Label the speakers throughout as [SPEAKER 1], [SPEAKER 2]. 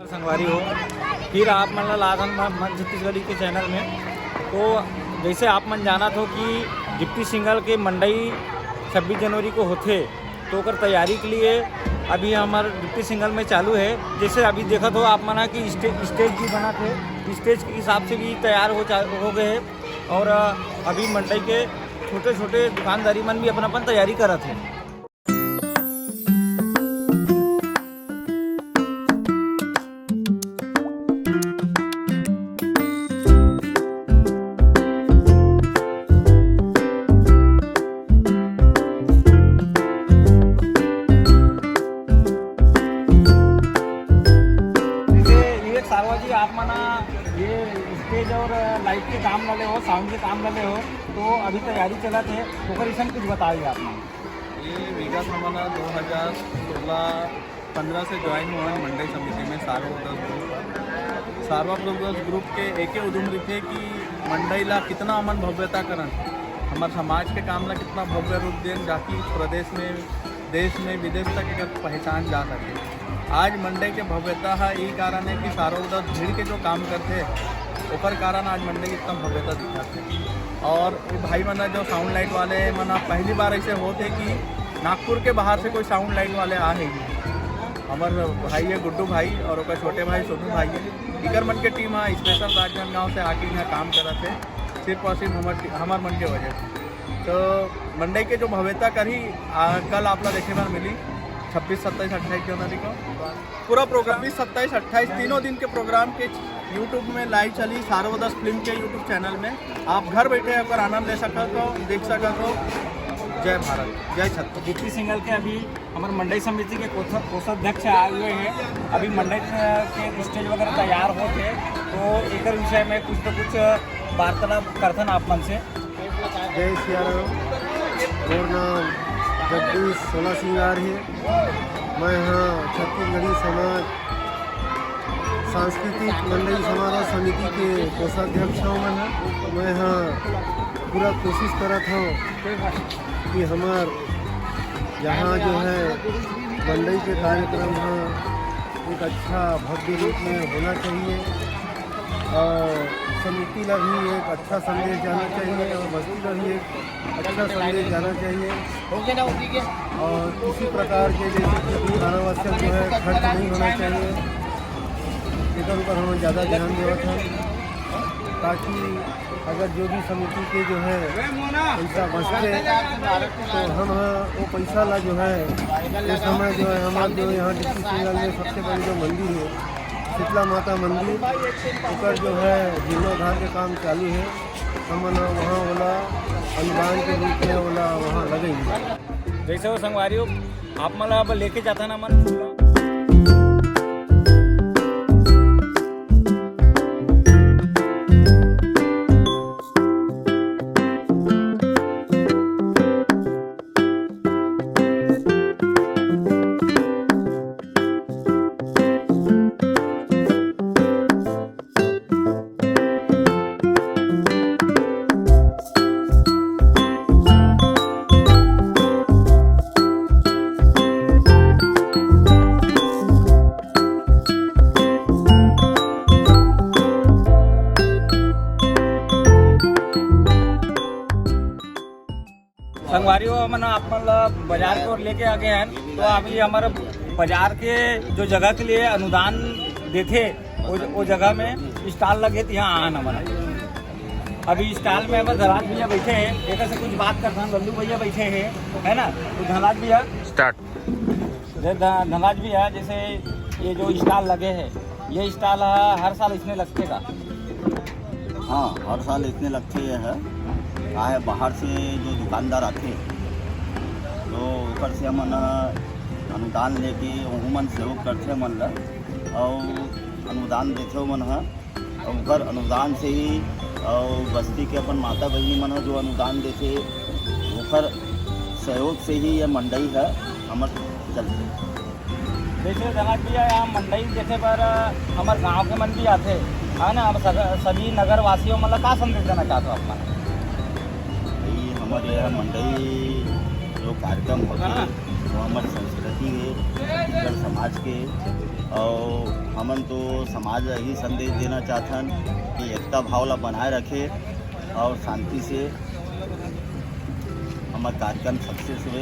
[SPEAKER 1] संगवारी हो, फिर आप मतलब लाधन मन छत्तीसगढ़ी के चैनल में। तो जैसे आप मन जानत हो कि डिप्टी सिंगल के मंडई 26 जनवरी को होते, तो ओकर तैयारी के लिए अभी हमारे डिप्टी सिंगल में चालू है। जैसे अभी देखा तो आप मना कि स्टेज भी बना थे, स्टेज के हिसाब से भी तैयार हो गए हैं। और अभी मंडई के छोटे छोटे दुकानदारी मन भी अपन तैयारी करत है। सारवाजी आप मना ये स्टेज और लाइट के काम लगे हो, साउंड के काम लगे हो, तो अभी तैयारी चलत है, तो कुछ बताइए आप।
[SPEAKER 2] ये विगत हमारा 2016-15 से ज्वाइन हुआ है मंडई समिति में सारवा ब्रदर्स ग्रुप के एक ही उद्यम थे कि मंडई ला कितना अमन भव्यता करन, हमारे समाज के काम ला कितना भव्य रूप दें, जाकि प्रदेश में देश में विदेश तक एक पहचान जा सके। आज मंडई के भव्यता है यही कारण है कि सार्वजनिक भीड़ के जो काम करते ओकर कारण आज मंडई इतना भव्यता दिखाते। और भाई मना जो साउंड लाइट वाले मना पहली बार ऐसे होते कि नागपुर के बाहर से कोई साउंड लाइट वाले आ है। हमारे भाई है गुड्डू भाई और उसका छोटे भाई सोनू भाई है, इकर मन के टीम है स्पेशल राजनांदगांव से आके यहाँ काम करते सिर्फ और सिर्फ हमारे मन के वजह से। तो मंडई के जो भव्यता करी कल आपला देखे बार मिली 26, 27, 28 जनवरी को पूरा प्रोग्राम 26, 27, 28 तीनों दिन के प्रोग्राम के यूट्यूब में लाइव चली सार्वदस फिल्म के यूट्यूब चैनल में। आप घर बैठे अगर आनंद ले सका तो देख सका तो। जय भारत, जय छत्तीसगढ़।
[SPEAKER 1] डिप्टी सिंगल के अभी हमारे मंडई समिति के कोषाध्यक्ष आए हुए हैं, अभी मंडई के स्टेज वगैरह तैयार होते, तो एक विषय में कुछ तो कुछ वार्तालाप करथन आप मन से।
[SPEAKER 3] जय सिया राम। और नाम जगदीश सोला सिंगार है। मैं यहाँ छत्तीसगढ़ी समाज सांस्कृतिक मंडई समारोह समिति के कोषाध्यक्ष हूँ। मैं यहाँ पूरा कोशिश करत हूँ कि हमार यहाँ जो है मंडई के कार्यक्रम एक अच्छा भव्य रूप में होना चाहिए और समिति ला भी एक अच्छा संदेश जाना चाहिए और बस्ती का भी एक अच्छा संदेश जाना चाहिए। और किसी प्रकार के जैसे अनावश्यक जो है खर्च नहीं होना चाहिए, इधर ऊपर हमें ज़्यादा ध्यान देना था, ताकि अगर जो भी समिति के जो है पैसा बचते तो हम वो पैसा ला जो है इस समय जो है हमारे जो यहाँ डिस्ट्रिक्ट सिंगल में सबसे बड़ी जो मंदिर है शीतला माता मंदिर, ऊपर जो है जीर्णोद्धार के काम चालू है। हम वहाँ वाला अनुदान के रूप में वाला वहाँ लगेंगे।
[SPEAKER 1] जैसे वो संगवारी हो आप मतलब लेके जाता ना मन। संगवारी हो मन आप बाजार को लेके आ गए हैं, तो अभी हमारे बाजार के जो जगह के लिए अनुदान देते वो जगह में स्टॉल लगे थे, यहाँ आना हमारा। अभी स्टॉल में हमारे धनराज भैया बैठे हैं, एक से कुछ बात करते हैं। लल्लू भैया बैठे हैं, है ना, तो धनराज भैया स्टार्ट। धनराज भैया जैसे ये जो स्टॉल लगे हैं, ये स्टॉल हर साल इसमें लगते का?
[SPEAKER 4] हाँ, हर साल इसमें लगते है। है बाहर से जो दुकानदार आते तो ऊपर से हमन अनुदान लेके वह मन सहयोग करते मन ला और अनुदान देते मन है, और उकर अनुदान से ही और बस्ती के अपन माता बहनी मन जो अनुदान देते उकर सहयोग से ही ये मंडई है हमार चलते।
[SPEAKER 1] जैसे धनराज भैया यहाँ मंडई देखे पर हमारे गाँव के मन भी आते है ना, सभी नगर वासियों मतलब क्या संदेश देना चाहते हो आप?
[SPEAKER 4] हमारे यहाँ मंडई जो कार्यक्रम होते हैं वो हमारी संस्कृति है, समाज के और हमन तो समाज यही संदेश देना चाहथन कि एकता भाव ला बनाए रखे और शांति से हमारा कार्यक्रम सक्सेस हुए,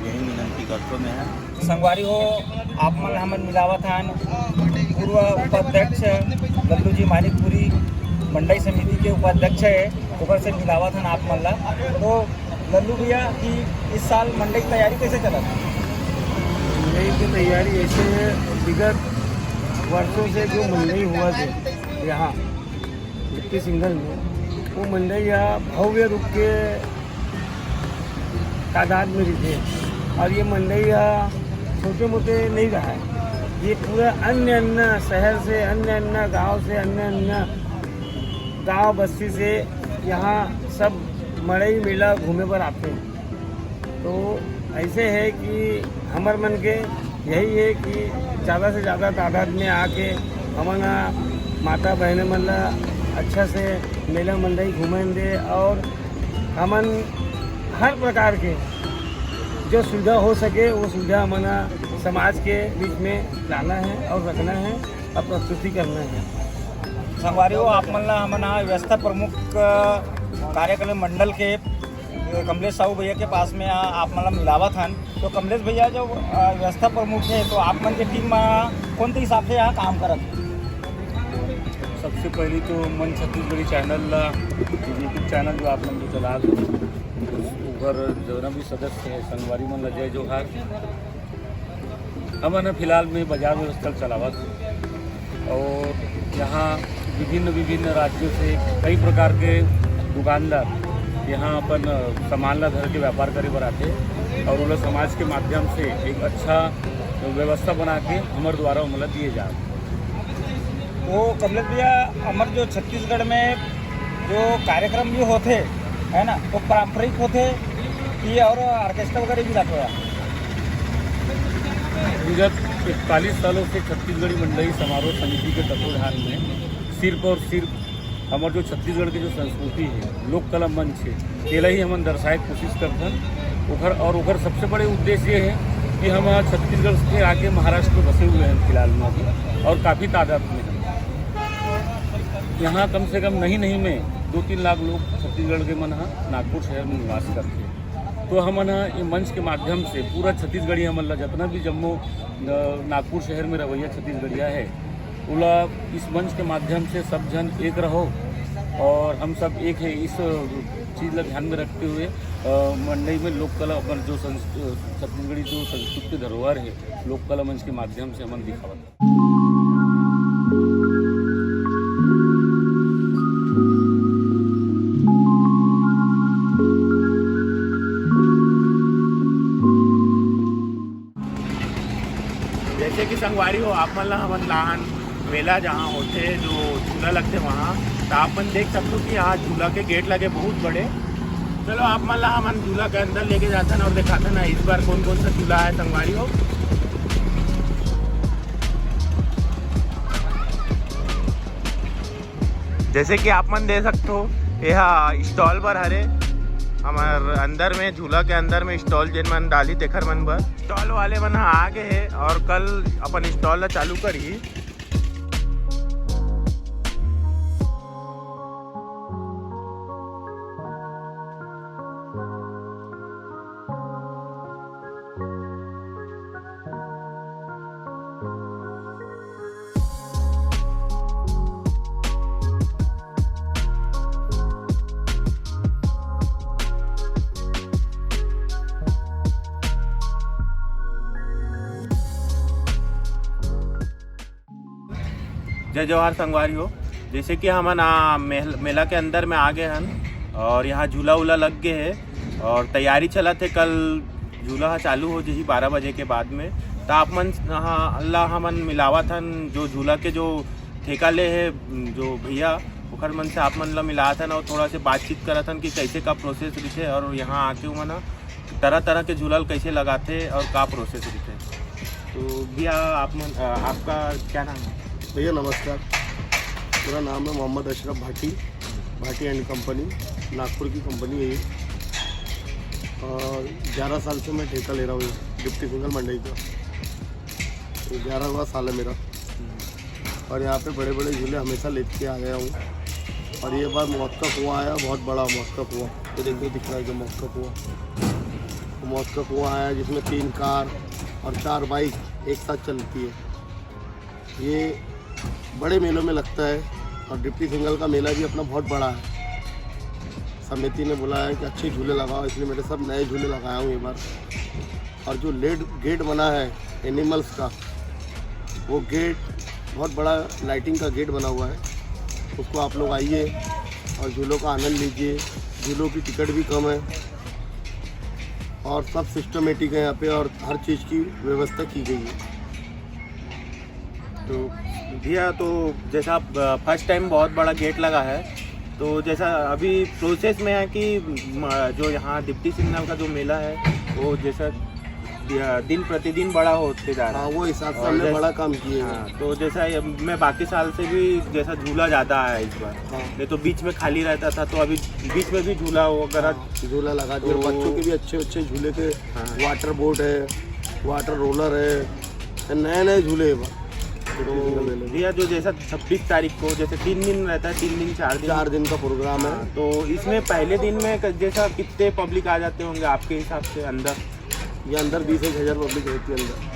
[SPEAKER 4] यही विनंती करते में है।
[SPEAKER 1] संगवारी हो आप मन हमन मिलावत हन पूर्व उपाध्यक्ष लल्लू जी मानिकपुरी मंडई समिति के उपाध्यक्ष है, ओकर से मिलावत हन आप मन ला। तो लल्लू भैया कि इस साल मंडई की तैयारी कैसे चलत?
[SPEAKER 3] मंडई की तैयारी ऐसे है, विगत वर्षों से जो मंडई हुआ थे यहाँ डिप्टी सिंगल में, वो मंडई यहाँ भव्य रूप के तादाद में रहते हैं और ये मंडई यहाँ छोटे मोटे नहीं रहा है। ये पूरा अन्य शहर से, अन्य गांव से, अन्य गांव बस्ती से यहाँ सब मड़ई मेला घूमे पर आते हैं। तो ऐसे है कि हमार मन के यही है कि ज़्यादा से ज़्यादा तादाद में आके हमारा माता बहन मन ला अच्छा से मेला मंडई घूमें दे और हमन हर प्रकार के जो सुविधा हो सके वो सुविधा हमारा समाज के बीच में लाना है और रखना है और प्रस्तुति करना है।
[SPEAKER 1] संगवारी हो आप मन ला हमन व्यवस्था प्रमुख कार्यक्रम मंडल के कमलेश साहू भैया के पास में आप मन ला मिलावत हन। तो कमलेश भैया जो व्यवस्था प्रमुख है, तो आप मन के टीम में कौन से हिसाब से यहाँ काम करत?
[SPEAKER 5] सबसे पहले तो मन छत्तीसगढ़ी चैनल यूट्यूब चैनल जो आप मन जो चला उधर जो भी सदस्य है संगवारी मन ला जय जोहार। हमन फिलहाल में बाजार व्यवस्था चलावत और यहाँ विभिन्न राज्यों से कई प्रकार के दुकानदार यहाँ अपन सामान ला धर के व्यापार करे बर आते और उन समाज के माध्यम से एक अच्छा व्यवस्था बना के हमारे द्वारा उमला दिए जाए।
[SPEAKER 1] तो कमलेश भैया हमारे जो छत्तीसगढ़ में जो कार्यक्रम भी होते है ना, वो पारंपरिक होते कि और ऑर्केस्ट्रा वगैरह भी रहते हैं?
[SPEAKER 5] विगत 41 सालों से छत्तीसगढ़ी मंडई समारोह समिति के तत्वाधान में सिर्फ और सिर्फ हमारे जो छत्तीसगढ़ की जो संस्कृति है, लोक कला मंच है, केला ही हम दर्शाए कोशिश करते हैं। और उधर सबसे बड़े उद्देश्य ये है कि हम छत्तीसगढ़ से आके महाराष्ट्र में बसे हुए हैं फिलहाल में अभी और काफ़ी तादाद में हैं। यहाँ कम से कम नहीं में 2-3 लाख लोग छत्तीसगढ़ के मन नागपुर शहर में निवास करते हैं। तो हम ये मंच के माध्यम से पूरा छत्तीसगढ़ी हमन ला जितना भी जम्मू नागपुर शहर में रवैया छत्तीसगढ़िया है, उला इस मंच के माध्यम से सब जन एक रहो और हम सब एक है, इस चीज़ ला ध्यान में रखते हुए मंडई में लोक कला अपन जो छत्तीसगढ़ी जो संस्कृति धरोहर है लोक कला मंच के माध्यम से हमन दिखावत।
[SPEAKER 6] जैसे कि संगवारी हो आप मन ला हमन लाहन मेला जहाँ होते जो झूला लगते वहाँ, तो आप मन देख सकते हो कि यहाँ झूला के गेट लगे बहुत बड़े। चलो आप मन ला हमन झूला के अंदर लेके जाते हैं और दिखाते ना इस बार कौन कौन सा झूला है संगवारी हो। जैसे कि आप मन देख सकते हो यह स्टॉल पर हरे हमार अंदर में झूला के अंदर में स्टॉल जिन मन डाली तेखर मन बर स्टॉल वाले मन आगे है और कल अपन स्टॉल ला चालू करी। जय जवाहर संगवारी हो। जैसे कि हम मेला के अंदर में आ गए हैं और यहाँ झूला वूला लग गए है और तैयारी चला थे, कल झूला चालू हो जही 12 बजे के बाद में। तो आप मन अल्लाह हमन मिलावा था जो झूला के जो ठेका ले है जो भैया ओखर मन से आप मन ला मिला था और थोड़ा से बातचीत करा था कि कैसे का प्रोसेस रहते और यहाँ आके मन तरह तरह के झूला कैसे लगाते और का प्रोसेस रहते। तो भैया आप मन आपका क्या नाम है?
[SPEAKER 3] भैया नमस्कार, मेरा नाम है मोहम्मद अशरफ भाटी, भाटी एंड कंपनी नागपुर की कंपनी है ये। और 11 साल से मैं ठेका ले रहा हूँ डिप्टी सिंगल मंडई का। 11वां साल है मेरा और यहाँ पे बड़े बड़े झूले हमेशा लेके आ गया हूँ। और ये बार मौत का कुआं आया, बहुत बड़ा मौत का कुआं, तो देखिए दिख रहा है कि मौत का कुआं, तो मौत का कुआं आया जिसमें 3 कार और 4 बाइक एक साथ चलती है। ये बड़े मेलों में लगता है और डिप्टी सिंगल का मेला भी अपना बहुत बड़ा है। समिति ने बोला है कि अच्छे झूले लगाओ, इसलिए मेरे सब नए झूले लगाया हूँ ये बार। और जो गेट बना है एनिमल्स का, वो गेट बहुत बड़ा लाइटिंग का गेट बना हुआ है, उसको आप लोग आइए और झूलों का आनंद लीजिए। झूलों की टिकट भी कम है और सब सिस्टमेटिक है यहाँ पे और हर चीज़ की व्यवस्था की गई है।
[SPEAKER 6] तो भैया, तो जैसा फर्स्ट टाइम बहुत बड़ा गेट लगा है, तो जैसा अभी प्रोसेस में है कि जो यहाँ डिप्टी सिंगल का जो मेला है वो जैसा दिन प्रतिदिन बड़ा होते जा रहा है।
[SPEAKER 3] हाँ, वो हिसाब से
[SPEAKER 6] और
[SPEAKER 3] हमने
[SPEAKER 6] जैसे-
[SPEAKER 3] बड़ा काम किए हैं।
[SPEAKER 6] हाँ, तो जैसा मैं बाकी साल से भी जैसा झूला ज़्यादा है इस बार,
[SPEAKER 3] हाँ।
[SPEAKER 6] नहीं तो बीच में खाली रहता था, तो अभी बीच में भी झूला वगैरह।
[SPEAKER 3] झूला लगा दिया,
[SPEAKER 6] तो-
[SPEAKER 3] बच्चों के भी अच्छे अच्छे झूले के
[SPEAKER 6] हाँ।
[SPEAKER 3] वाटर बोट है, वाटर रोलर है, नए नए झूले हैं।
[SPEAKER 6] तो भैया, जो जैसा 26 तारीख को जैसे 3 दिन रहता है, 3 दिन 4 दिन
[SPEAKER 3] 4 दिन का प्रोग्राम है।
[SPEAKER 6] तो इसमें पहले दिन में जैसा कितने पब्लिक आ जाते होंगे आपके हिसाब से अंदर?
[SPEAKER 3] ये अंदर 20-1 हज़ार पब्लिक रहती है अंदर।